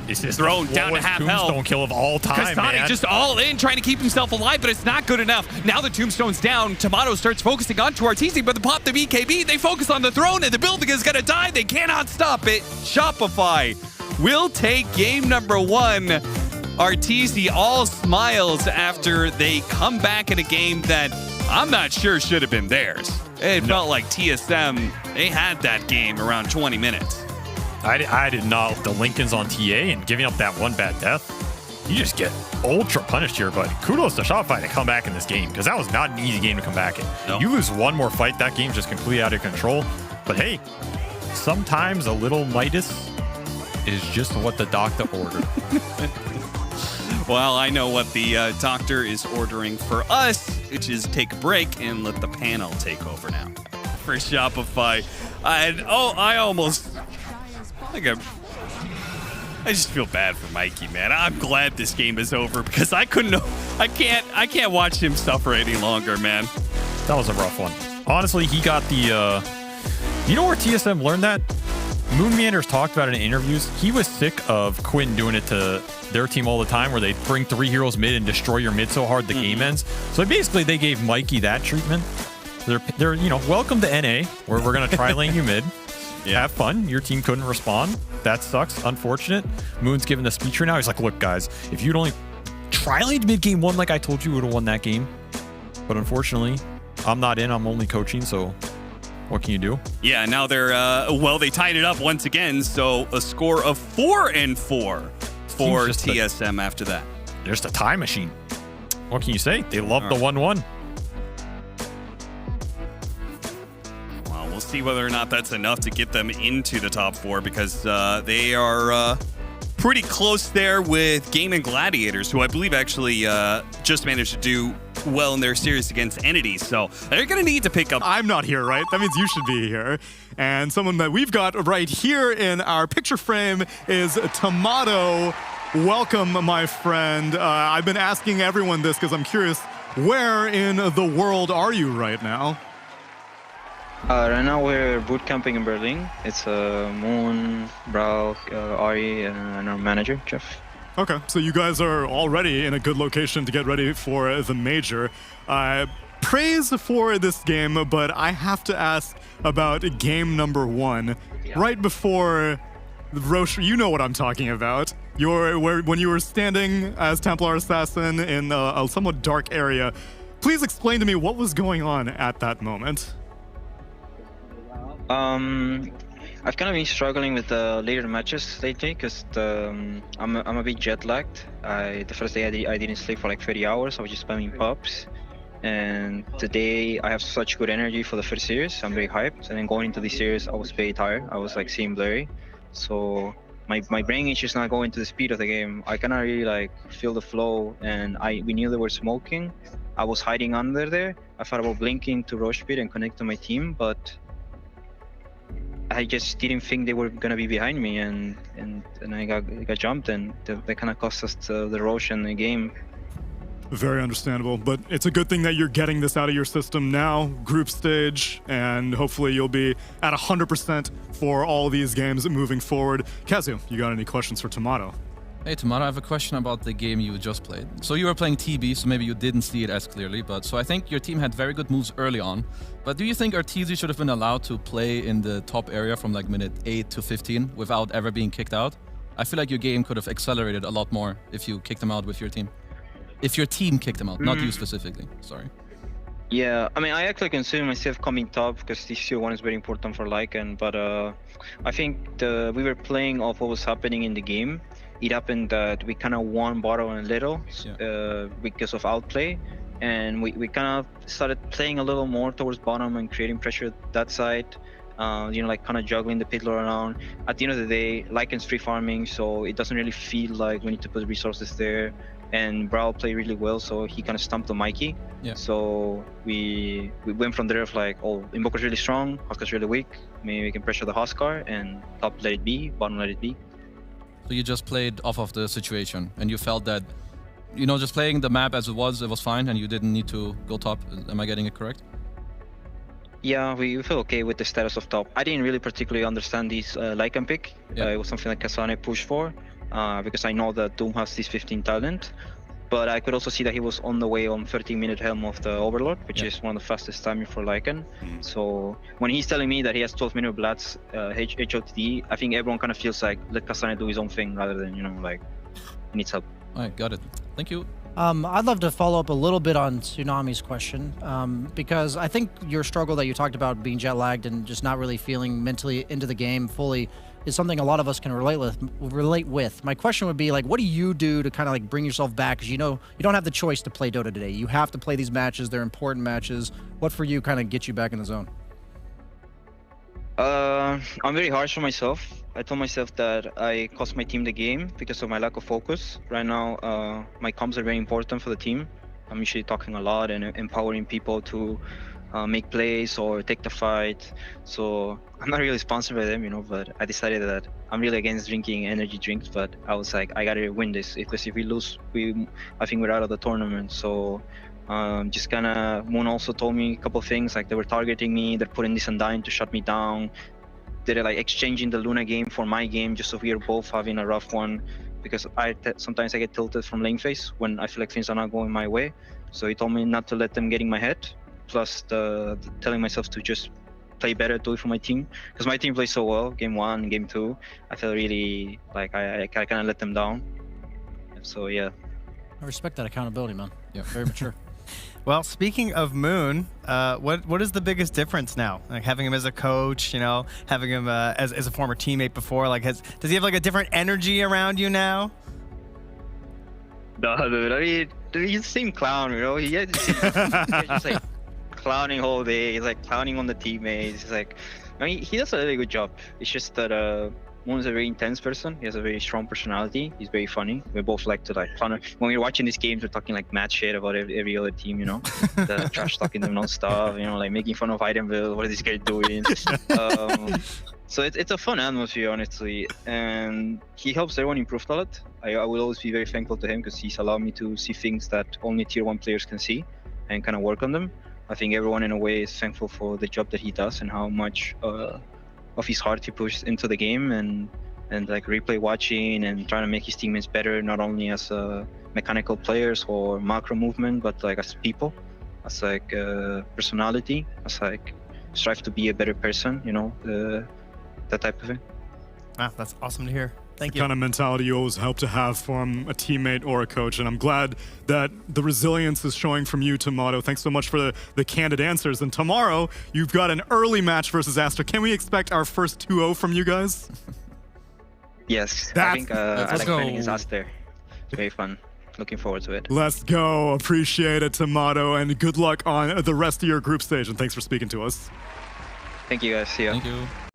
It's just thrown down to half health. Tombstone kill of all time, man. just all in, trying to keep himself alive, but it's not good enough. Now the Tombstone's down. Timado starts focusing on Arteezy, but they pop the BKB. They focus on the throne, and the building is going to die. They cannot stop it. Shopify will take game number 1. Arteezy all smiles after they come back in a game that I'm not sure should have been theirs. It felt like TSM, they had that game around 20 minutes. I did not. The Lincolns on TA and giving up that one bad death, you just get ultra punished here. But kudos to Shopify to come back in this game, because that was not an easy game to come back in. Nope. You lose one more fight, that game's just completely out of control. But hey, sometimes a little Midas is just what the doctor ordered. Well, I know what the doctor is ordering for us, which is take a break and let the panel take over now. For Shopify, I just feel bad for Mikey, man. I'm glad this game is over, because I can't watch him suffer any longer, man. That was a rough one. Honestly, he got the, you know where TSM learned that? Moon Meanders talked about it in interviews. He was sick of Quinn doing it to their team all the time, where they bring 3 heroes mid and destroy your mid so hard the game ends. So basically they gave Mikey that treatment. They're you know, welcome to NA, where we're going to try lane you mid. Yeah. Have fun. Your team couldn't respond. That sucks. Unfortunate. Moon's giving the speech right now. He's like, look, guys, if you'd only tri-laned mid game 1 like I told you, would have won that game. But unfortunately, I'm not in. I'm only coaching, so what can you do? Yeah, now they're, they tied it up once again, so a score of 4-4 for TSM after that. There's the time machine. What can you say? They love the 1-1. Well, we'll see whether or not that's enough to get them into the top 4, because they are pretty close there with Game and Gladiators, who I believe actually just managed to do well in their series against Entities, so they're going to need to pick up. I'm not here, right? That means you should be here. And someone that we've got right here in our picture frame is Timado. Welcome, my friend. I've been asking everyone this because I'm curious, where in the world are you right now? Right now we're boot camping in Berlin. It's Moon, Brau, Ari, and our manager, Jeff. Okay, so you guys are already in a good location to get ready for the major. Praise for this game, but I have to ask about game number 1. Yeah. Right before Roche, you know what I'm talking about. When you were standing as Templar Assassin in a somewhat dark area. Please explain to me what was going on at that moment. I've kind of been struggling with the later matches lately, because I'm a bit jet lagged. The first day I didn't sleep for like 30 hours. I was just spamming pops. And today I have such good energy for the first series. I'm very hyped. And then going into the series, I was very tired. I was like seeing blurry. So my brain is just not going to the speed of the game. I cannot really like feel the flow. And we knew they were smoking. I was hiding under there. I thought about blinking to Roche Pit and connect to my team, but I just didn't think they were gonna be behind me, and I got jumped, and that kind of cost us the Roche in the game. Very understandable, but it's a good thing that you're getting this out of your system now, group stage, and hopefully you'll be at 100% for all these games moving forward. Kazu, you got any questions for Timado? Hey Timado, I have a question about the game you just played. So you were playing TB, so maybe you didn't see it as clearly, but so I think your team had very good moves early on. But do you think Arteezy should have been allowed to play in the top area from like minute 8 to 15 without ever being kicked out? I feel like your game could have accelerated a lot more if you kicked him out with your team. If your team kicked him out, not you specifically, sorry. Yeah, I mean, I actually consider myself coming top because this tier 1 is very important for Lycan, but I think we were playing off what was happening in the game. It happened that we kind of won bottom a little because of outplay, and we kind of started playing a little more towards bottom and creating pressure that side. You know, like kind of juggling the pit lord around. At the end of the day, Lycan's free farming, so it doesn't really feel like we need to put resources there. And Brau played really well, so he kind of stumped on Mikey. Yeah. So we went from there of like, oh, Invoker's really strong, Huskar's really weak. Maybe we can pressure the Huskar, and top let it be, bottom let it be. So you just played off of the situation, and you felt that, you know, just playing the map as it was fine, and you didn't need to go top. Am I getting it correct? Yeah, we feel okay with the status of top. I didn't really particularly understand this Lycan pick. Yeah. It was something that Kasane pushed for. because I know that Doom has this 15 talent. But I could also see that he was on the way on 13-minute helm of the Overlord, which is one of the fastest timing for Lycan. So when he's telling me that he has 12-minute Bloods HOTD, I think everyone kind of feels like let Kasane do his own thing rather than, you know, like he needs help. All right, got it. Thank you. I'd love to follow up a little bit on Tsunami's question, because I think your struggle that you talked about being jet lagged and just not really feeling mentally into the game fully is something a lot of us can relate with. My question would be, like, what do you do to kind of like bring yourself back? Because you know you don't have the choice to play Dota today. You have to play these matches. They're important matches. What for you kind of gets you back in the zone? I'm very harsh on myself. I told myself that I cost my team the game because of my lack of focus. Right now, my comms are very important for the team. I'm usually talking a lot and empowering people to make plays or take the fight. So I'm not really sponsored by them, you know, but I decided that I'm really against drinking energy drinks, but I was like, I gotta win this, because if we lose, I think we're out of the tournament. So just kind of, Moon also told me a couple of things, like they were targeting me, they're putting this Undyne to shut me down. They're like exchanging the Luna game for my game, just so we are both having a rough one, because sometimes I get tilted from lane phase when I feel like things are not going my way. So he told me not to let them get in my head, plus telling myself to just play better, do it for my team, because my team plays so well. Game 1, game 2, I felt really like I kind of let them down. So yeah, I respect that accountability, man. Yeah, very mature. Well, speaking of Moon, what is the biggest difference now? Like having him as a coach, you know, having him as a former teammate before. Like, does he have like a different energy around you now? No, dude. I mean, he's the same clown, you know. He's just like clowning all day. He's like clowning on the teammates. He's like, I mean, he does a really good job. It's just that Moon's a very intense person. He has a very strong personality. He's very funny. We both like to like fun. When we're watching these games, we're talking like mad shit about every other team, you know, the trash talking them non-stop, you know, like making fun of Itemville. What is this guy doing? So it's a fun atmosphere, honestly, and he helps everyone improve a lot. I will always be very thankful to him because he's allowed me to see things that only tier 1 players can see and kind of work on them. I think everyone in a way is thankful for the job that he does and how much of his heart he pushes into the game, and like replay watching and trying to make his teammates better, not only as mechanical players or macro movement, but like as people, as like personality, as like strive to be a better person, you know, that type of thing. Wow, that's awesome to hear. Thank you. Kind of mentality you always hope to have from a teammate or a coach, and I'm glad that the resilience is showing from you, Timado. Thanks so much for the candid answers. And tomorrow, you've got an early match versus Aster. Can we expect our first 2-0 from you guys? Yes, I think I like playing against Aster. It's very fun. Looking forward to it. Let's go. Appreciate it, Timado, and good luck on the rest of your group stage. And thanks for speaking to us. Thank you, guys. See ya. Thank you.